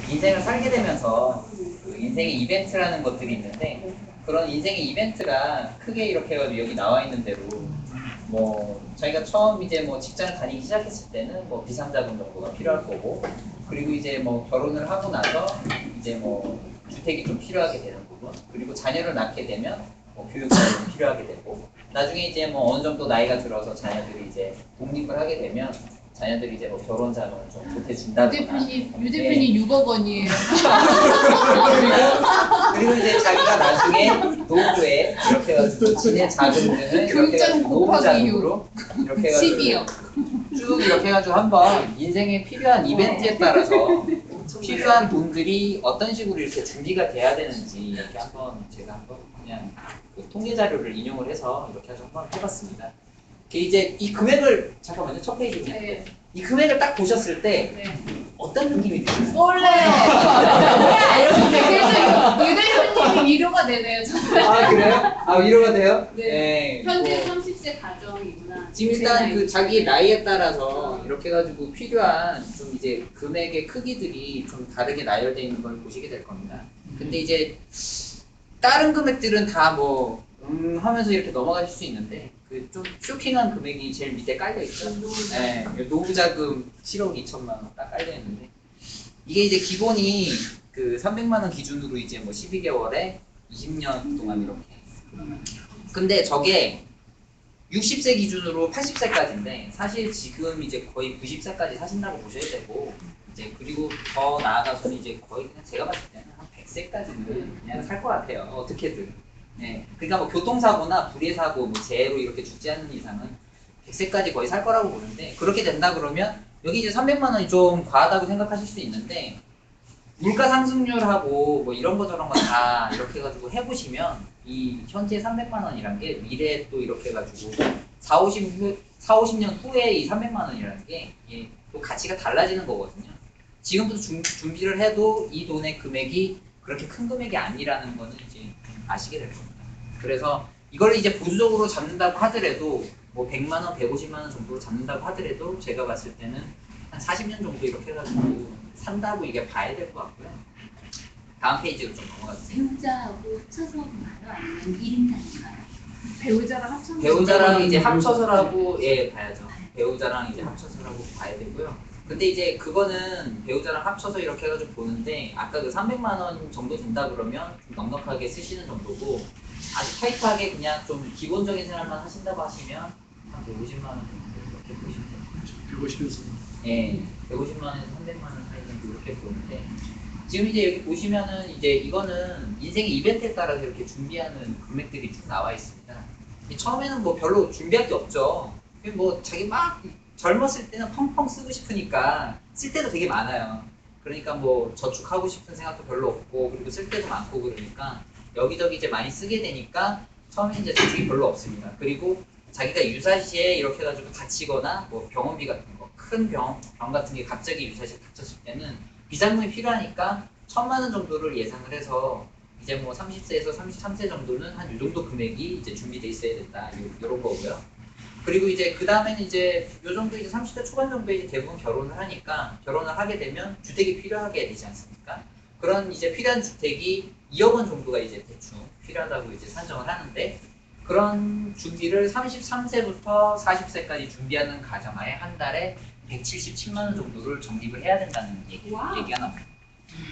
인생을 살게 되면서 그 인생의 이벤트라는 것들이 있는데 그런 인생의 이벤트가 크게 이렇게 해가지고 여기 나와 있는 대로 뭐 자기가 처음 이제 뭐 직장을 다니기 시작했을 때는 뭐 비상자금 정도가 필요할 거고 그리고 이제 뭐 결혼을 하고 나서 이제 뭐 주택이 좀 필요하게 되는 부분 그리고 자녀를 낳게 되면 뭐 교육자금이 필요하게 되고 나중에 이제 뭐 어느 정도 나이가 들어서 자녀들이 이제 독립을 하게 되면 자녀들이 이제 뭐 결혼 자금을 좀 보태준다거나 유 대표님 6억 원이에요. 그리고 이제 자기가 나중에 노후에 이렇게 해가지고 지낼 자금 등을 이렇게 해가지고 노후 자금으로 이렇게 해가지고 12억. 쭉 이렇게 해가지고 한번 인생에 필요한 이벤트에 따라서 필요한 돈들이 어떤 식으로 이렇게 준비가 돼야 되는지 이렇게 한번 제가 한번 그냥 그 통계 자료를 인용을 해서 이렇게 해서 한번 해봤습니다. 이제 이 금액을 잠깐만요. 첫 페이지 네. 이 금액을 딱 보셨을 때 네. 어떤 느낌이 드세요? 원래 그래서 유 대표님이 위로가 되네요. 저는. 아 그래요? 아 위로가 돼요? 네. 현재 뭐, 30세 가정이구나. 지금 일단 그 자기 나이에 따라서 이렇게 해가지고 필요한 좀 이제 금액의 크기들이 좀 다르게 나열되어 있는 걸 보시게 될 겁니다. 근데 이제 다른 금액들은 다 뭐 하면서 이렇게 넘어가실 수 있는데 그 좀 쇼킹한 금액이 제일 밑에 깔려 있죠. 네, 노후자금 7억 2천만 원 딱 깔려 있는데 이게 이제 기본이 그 300만 원 기준으로 이제 뭐 12개월에 20년 동안 이렇게. 근데 저게 60세 기준으로 80세까지인데 사실 지금 이제 거의 90세까지 사신다고 보셔야 되고 이제 그리고 더 나아가서는 이제 거의 그냥 제가 봤을 때는 한 100세까지는 그냥 살 것 같아요. 어떻게든. 네. 그러니까 뭐 교통사고나 불의사고 뭐 재해로 이렇게 죽지 않는 이상은 100세까지 거의 살 거라고 보는데 그렇게 된다 그러면 여기 이제 300만 원이 좀 과하다고 생각하실 수 있는데 물가 상승률하고 뭐 이런 거 저런 거 다 이렇게 해가지고 해보시면 이 현재 300만 원이란 게 미래에 또 이렇게 해가지고 50년 후에 이 300만 원이라는 게 또 가치가 달라지는 거거든요. 지금부터 준비를 해도 이 돈의 금액이 그렇게 큰 금액이 아니라는 거는 이제 좀 아시게 될 겁니다. 그래서 이걸 이제 보수적으로 잡는다고 하더라도 뭐 100만 원, 150만 원 정도로 잡는다고 하더라도 제가 봤을 때는 한 40년 정도 이렇게 해가지고 산다고 이게 봐야 될 것 같고요. 다음 페이지로 좀 넘어가주세요. 배우자하고 합쳐서 봐요? 아니면 1인당인가요? 배우자랑 합쳐서 배우자랑 이제 합쳐서라고 봐야죠. 배우자랑 이제 합쳐서라고 봐야 되고요. 근데 이제 그거는 배우자랑 합쳐서 이렇게 해가지고 보는데 아까 그 300만 원 정도 된다 그러면 좀 넉넉하게 쓰시는 정도고 아주 타이트하게 그냥 좀 기본적인 생활만 하신다고 하시면 한 150만 원 정도 이렇게 보시면 돼요. 150에서. 예, 150만 원에서 300만 원 사이 정도 이렇게 보는데 지금 이제 여기 보시면은 이제 이거는 인생의 이벤트에 따라서 이렇게 준비하는 금액들이 쭉 나와 있습니다. 처음에는 뭐 별로 준비할 게 없죠. 뭐 자기 막 젊었을 때는 펑펑 쓰고 싶으니까 쓸 때도 되게 많아요. 그러니까 뭐 저축하고 싶은 생각도 별로 없고 그리고 쓸 때도 많고 그러니까 여기저기 이제 많이 쓰게 되니까 처음에 이제 저축이 별로 없습니다. 그리고 자기가 유사시에 이렇게 해가지고 다치거나 뭐 병원비 같은 거, 큰 병 같은 게 갑자기 유사시에 닥쳤을 때는 비상금이 필요하니까 1,000만 원 정도를 예상을 해서 이제 뭐 30세에서 33세 정도는 한 이 정도 금액이 이제 준비돼 있어야 된다. 이런 거고요. 그리고 이제 그 다음에는 이제 요 정도 이제 30대 초반 정도에 이제 대부분 결혼을 하니까 결혼을 하게 되면 주택이 필요하게 되지 않습니까? 그런 이제 필요한 주택이 2억 원 정도가 이제 대충 필요하다고 이제 산정을 하는데 그런 준비를 33세부터 40세까지 준비하는 가정하에 한 달에 177만 원 정도를 적립을 해야 된다는 얘기가 나옵니다.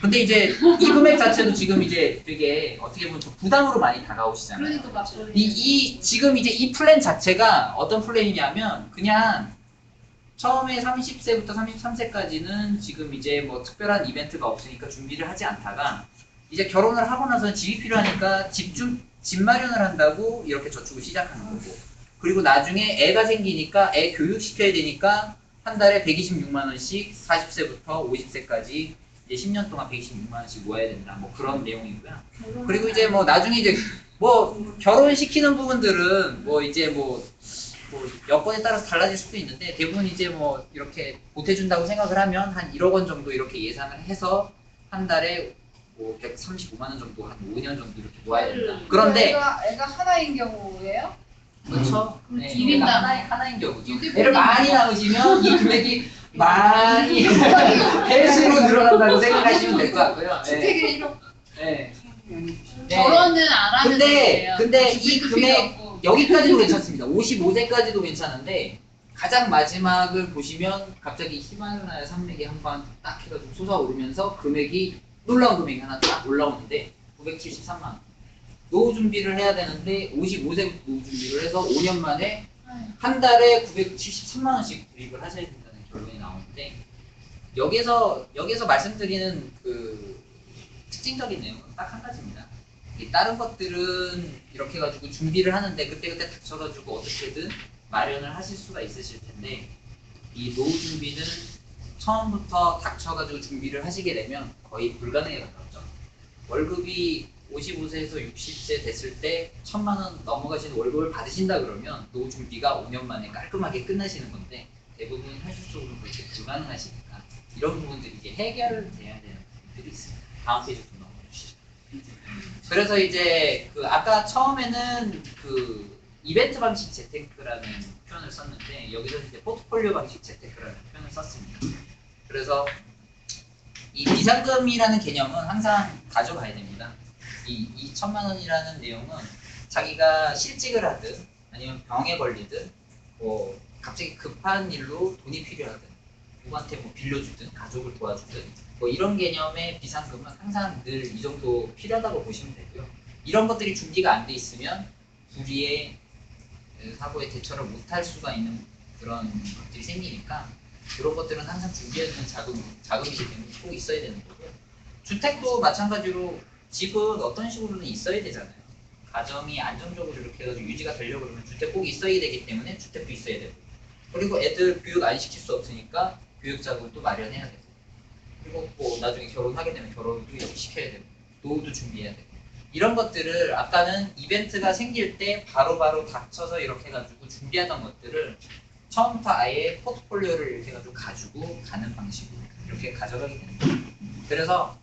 근데 이제 이 금액 자체도 지금 이제 되게 어떻게 보면 좀 부담으로 많이 다가오시잖아요. 그러니까 맞죠. 지금 이제 이 플랜 자체가 어떤 플랜이냐면 그냥 처음에 30세부터 33세까지는 지금 이제 뭐 특별한 이벤트가 없으니까 준비를 하지 않다가 이제 결혼을 하고 나서는 집이 필요하니까 집 마련을 한다고 이렇게 저축을 시작하는 거고 그리고 나중에 애가 생기니까 애 교육시켜야 되니까 한 달에 126만 원씩 40세부터 50세까지 이제 10년 동안 126만 원씩 모아야 된다. 뭐 그런 내용이고요. 그리고 이제 뭐 나중에 이제 뭐 결혼시키는 부분들은 뭐 이제 뭐 여건에 따라서 달라질 수도 있는데 대부분 이제 뭐 이렇게 보태준다고 생각을 하면 한 1억 원 정도 이렇게 예상을 해서 한 달에 뭐 135만 원 정도 한 5년 정도 이렇게 모아야 된다. 그런데 애가 하나인 경우예요? 그렇죠. 네, 일인당. 하나인 경우죠. 애를 많이 낳으시면 이 금액이 많이 배수로 늘어난다고 생각하시면 될 것 같고요. 네. 주택의 1억. 네. 네. 결혼은 안 하면 돼요. 근데 이 주택도 금액 필요 없고. 여기까지도 괜찮습니다. 55세까지도 괜찮은데 가장 마지막을 보시면 갑자기 히말라야 산맥이 한번 딱 해가지고 솟아오르면서 금액이 놀라운 금액이 하나 딱 올라오는데 973만 원. 노후 준비를 해야 되는데 55세부터 노후 준비를 해서 5년 만에 한 달에 973만 원씩 구입을 하셔야 된다는 결론이 나오는데 여기서 말씀드리는 그 특징적인 내용은 딱 한 가지입니다. 이 다른 것들은 이렇게 해가지고 준비를 하는데 그때그때 닥쳐가지고 어떻게든 마련을 하실 수가 있으실 텐데 이 노후 준비는 처음부터 닥쳐가지고 준비를 하시게 되면 거의 불가능에 가깝죠. 월급이 55세에서 60세 됐을 때 1,000만 원 넘어가시는 월급을 받으신다 그러면 노후 준비가 5년 만에 깔끔하게 끝나시는 건데 대부분 현실적으로 그렇게 불가능하시니까 이런 부분들이 이제 해결돼야 되는 부분들이 있습니다. 다음 페이지 좀 넘어주시죠. 그래서 이제 그 아까 처음에는 그 이벤트 방식 재테크라는 표현을 썼는데 여기서 이제 포트폴리오 방식 재테크라는 표현을 썼습니다. 그래서 이 비상금이라는 개념은 항상 가져가야 됩니다. 이 2천만 원이라는 내용은 자기가 실직을 하든 아니면 병에 걸리든 뭐 갑자기 급한 일로 돈이 필요하든 누구한테 뭐 빌려주든 가족을 도와주든 뭐 이런 개념의 비상금은 항상 늘 이 정도 필요하다고 보시면 되고요. 이런 것들이 준비가 안 돼 있으면 불의의 사고에 대처를 못할 수가 있는 그런 것들이 생기니까 그런 것들은 항상 준비해두는 자금이기 때문에 꼭 있어야 되는 거고요. 주택도 마찬가지로 집은 어떤 식으로는 있어야 되잖아요. 가정이 안정적으로 이렇게 해가지고 유지가 되려고 그러면 주택 꼭 있어야 되기 때문에 주택도 있어야 되고 그리고 애들 교육 안 시킬 수 없으니까 교육 자금도 마련해야 되고 그리고 뭐 나중에 결혼하게 되면 결혼도 이렇게 시켜야 되고 노후도 준비해야 되고 이런 것들을 아까는 이벤트가 생길 때 바로바로 닥쳐서 이렇게 해가지고 준비하던 것들을 처음부터 아예 포트폴리오를 이렇게 해가지고 가지고 가는 방식으로 이렇게 가져가게 되는 거예요. 그래서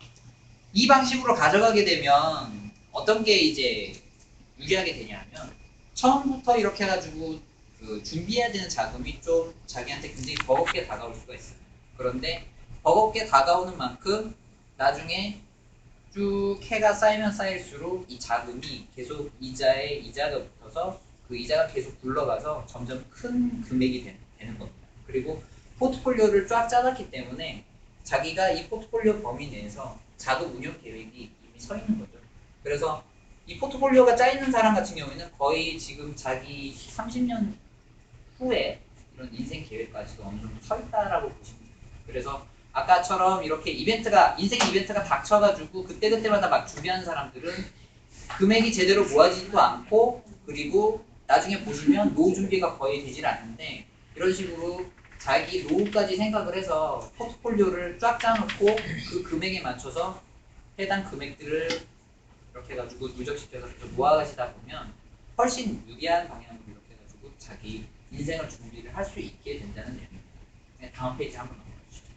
이 방식으로 가져가게 되면 어떤 게 이제 유리하게 되냐면 처음부터 이렇게 해가지고 그 준비해야 되는 자금이 좀 자기한테 굉장히 버겁게 다가올 수가 있어요. 그런데 버겁게 다가오는 만큼 나중에 쭉 해가 쌓이면 쌓일수록 이 자금이 계속 이자에 이자가 붙어서 그 이자가 계속 굴러가서 점점 큰 금액이 되는 겁니다. 그리고 포트폴리오를 쫙 짜놨기 때문에 자기가 이 포트폴리오 범위 내에서 자금 운용 계획이 이미 서 있는 거죠. 그래서 이 포트폴리오가 짜있는 사람 같은 경우에는 거의 지금 자기 30년 후에 이런 인생 계획까지도 어느 정도 서 있다라고 보시면 돼요. 그래서 아까처럼 이렇게 인생 이벤트가 닥쳐가지고 그때그때마다 막 준비하는 사람들은 금액이 제대로 모아지지도 않고 그리고 나중에 보시면 노후 준비가 거의 되질 않는데 이런 식으로 자기 노후까지 생각을 해서 포트폴리오를 쫙 짜놓고 그 금액에 맞춰서 해당 금액들을 이렇게 해가지고 누적시켜서 모아가시다 보면 훨씬 유리한 방향으로 이렇게 해가지고 자기 인생을 준비를 할 수 있게 된다는 내용입니다. 네, 다음 페이지 한번 넘어가주시죠.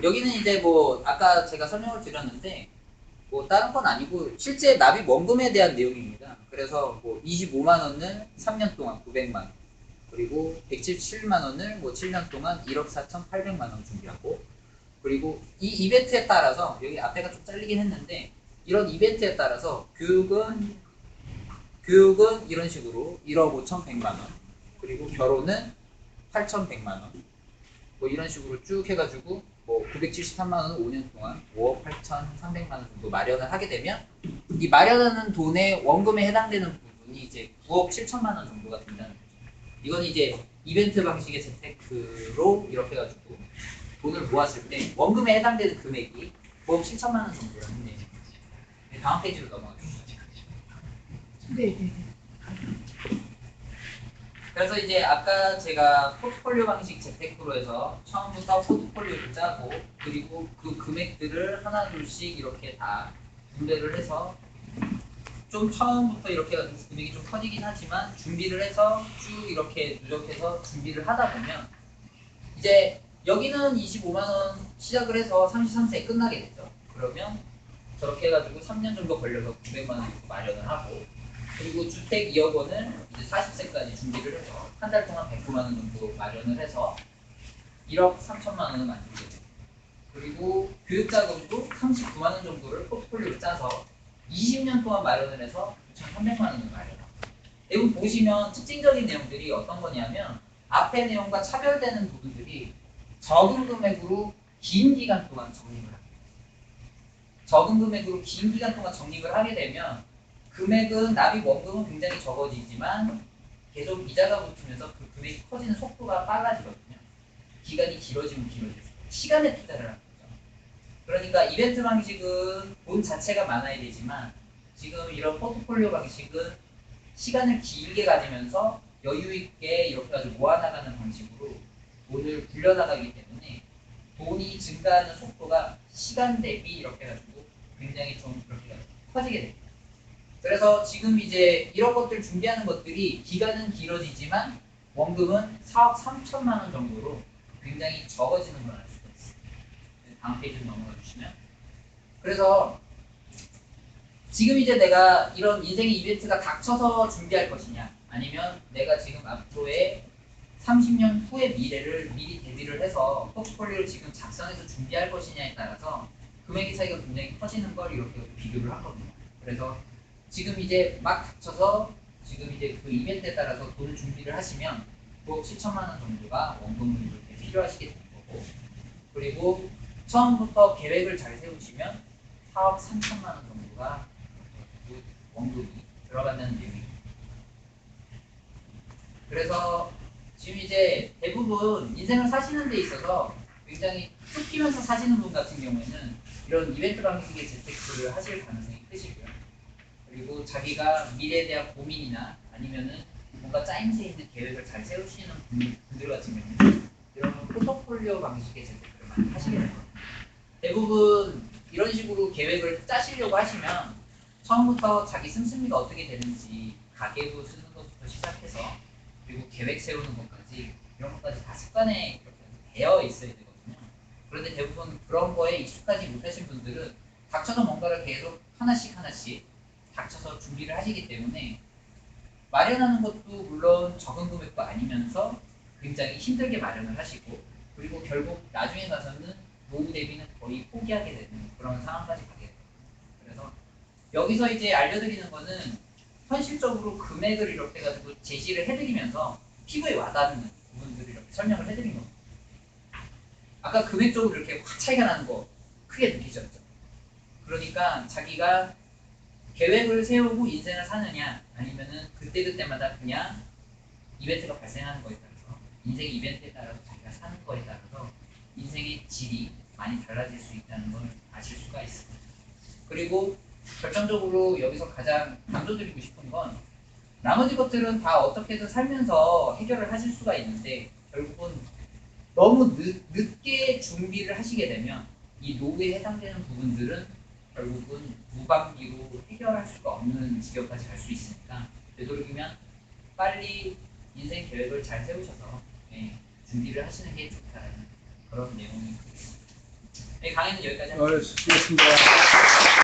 여기는 이제 뭐 아까 제가 설명을 드렸는데 뭐 다른 건 아니고 실제 납입 원금에 대한 내용입니다. 그래서 뭐 25만 원을 3년 동안 900만 원 그리고 177만 원을 뭐 7년 동안 1억 4,800만 원 준비하고 그리고 이 이벤트에 따라서 여기 앞에가 좀 잘리긴 했는데 이런 이벤트에 따라서 교육은 이런 식으로 1억 5,100만 원 그리고 결혼은 8,100만 원 뭐 이런 식으로 쭉 해가지고 뭐 973만 원은 5년 동안 5억 8,300만 원 정도 마련을 하게 되면 이 마련하는 돈의 원금에 해당되는 부분이 이제 9억 7천만 원 정도가 된다는 거죠. 이건 이제 이벤트 방식의 재테크로 이렇게 해가지고 돈을 모았을 때 원금에 해당되는 금액이 9억 7천만 원 정도라는 내용입니다. 네, 다음 페이지로 넘어가 주시죠. 네. 그래서 이제 아까 제가 포트폴리오 방식 재테크로 해서 처음부터 포트폴리오를 짜고 그리고 그 금액들을 하나 둘씩 이렇게 다 분배를 해서 좀 처음부터 이렇게 금액이 좀 커지긴 하지만 준비를 해서 쭉 이렇게 누적해서 준비를 하다 보면 이제 여기는 25만 원 시작을 해서 33세에 끝나게 되죠. 그러면 저렇게 해가지고 3년 정도 걸려서 900만 원 정도 마련을 하고 그리고 주택 2억 원을 이제 40세까지 준비를 해서 한 달 동안 109만 원 정도 마련을 해서 1억 3천만 원을 만들게 돼요. 그리고 교육자금도 39만 원 정도를 포트폴리오로 짜서 20년 동안 마련을 해서 9,300만 원을 마련합니다. 대부분 보시면 특징적인 내용들이 어떤 거냐면 앞의 내용과 차별되는 부분들이 적은 금액으로 긴 기간 동안 적립을 합니다. 적은 금액으로 긴 기간 동안 적립을 하게 되면 금액은 납입 원금은 굉장히 적어지지만 계속 이자가 붙으면서 그 금액이 커지는 속도가 빨라지거든요. 기간이 길어지면 길어질수록 시간에 투자를 하는 거죠. 그러니까 이벤트 방식은 돈 자체가 많아야 되지만 지금 이런 포트폴리오 방식은 시간을 길게 가지면서 여유 있게 이렇게 가지고 모아나가는 방식으로 돈을 굴려나가기 때문에 돈이 증가하는 속도가 시간 대비 이렇게 가지고 굉장히 좀 그렇게 커지게 됩니다. 그래서 지금 이제 이런 것들 준비하는 것들이 기간은 길어지지만 원금은 4억 3천만 원 정도로 굉장히 적어지는 걸 알 수가 있습니다. 다음 페이지 넘어가 주시면. 그래서 지금 이제 내가 이런 인생의 이벤트가 닥쳐서 준비할 것이냐 아니면 내가 지금 앞으로의 30년 후의 미래를 미리 대비를 해서 포트폴리오를 지금 작성해서 준비할 것이냐에 따라서 금액의 차이가 굉장히 커지는 걸 이렇게 비교를 하거든요. 그래서 지금 이제 막 닥쳐서 지금 이제 그 이벤트에 따라서 돈을 준비를 하시면 9억 7천만 원 정도가 원금을 이렇게 필요하시게 되는 거고, 그리고 처음부터 계획을 잘 세우시면 4억 3천만 원 정도가 원금이 들어간다는 내용입니다. 그래서 지금 이제 대부분 인생을 사시는 데 있어서 굉장히 툭 튀면서 사시는 분 같은 경우에는 이런 이벤트 방식의 재테크를 하실 가능성이 크시고요. 그리고 자기가 미래에 대한 고민이나 아니면은 뭔가 짜임새 있는 계획을 잘 세우시는 분들 같은 경우는 이런 포트폴리오 방식의 재테크를 많이 하시게 됩니다. 대부분 이런 식으로 계획을 짜시려고 하시면 처음부터 자기 씀씀이가 어떻게 되는지 가계부 쓰는 것부터 시작해서 그리고 계획 세우는 것까지 이런 것까지 다 습관에 이렇게 배어 있어야 되거든요. 그런데 대부분 그런 거에 익숙하지 못하신 분들은 닥쳐서 뭔가를 계속 하나씩 닥쳐서 준비를 하시기 때문에 마련하는 것도 물론 적은 금액도 아니면서 굉장히 힘들게 마련을 하시고 그리고 결국 나중에 가서는 노후 대비는 거의 포기하게 되는 그런 상황까지 가게 돼요. 그래서 여기서 이제 알려드리는 거는 현실적으로 금액을 이렇게 가지고 제시를 해드리면서 피부에 와닿는 부분들을 이렇게 설명을 해드린 겁니다. 아까 금액적으로 이렇게 확 차이가 나는 거 크게 느끼셨죠? 그러니까 자기가 계획을 세우고 인생을 사느냐 아니면은 그때그때마다 그냥 이벤트가 발생하는 거에 따라서 인생 이벤트에 따라서 자기가 사는 거에 따라서 인생의 질이 많이 달라질 수 있다는 걸 아실 수가 있습니다. 그리고 결정적으로 여기서 가장 강조드리고 싶은 건 나머지 것들은 다 어떻게든 살면서 해결을 하실 수가 있는데 결국은 너무 늦게 준비를 하시게 되면 이 노후에 해당되는 부분들은 결국은 무방비로 해결할 수가 없는 지경까지 갈 수 있으니까 되도록이면 빨리 인생 계획을 잘 세우셔서 준비를 하시는 게 좋다라는 그런 내용이 있습니다. 강의는 여기까지 하겠습니다. 수고하셨습니다.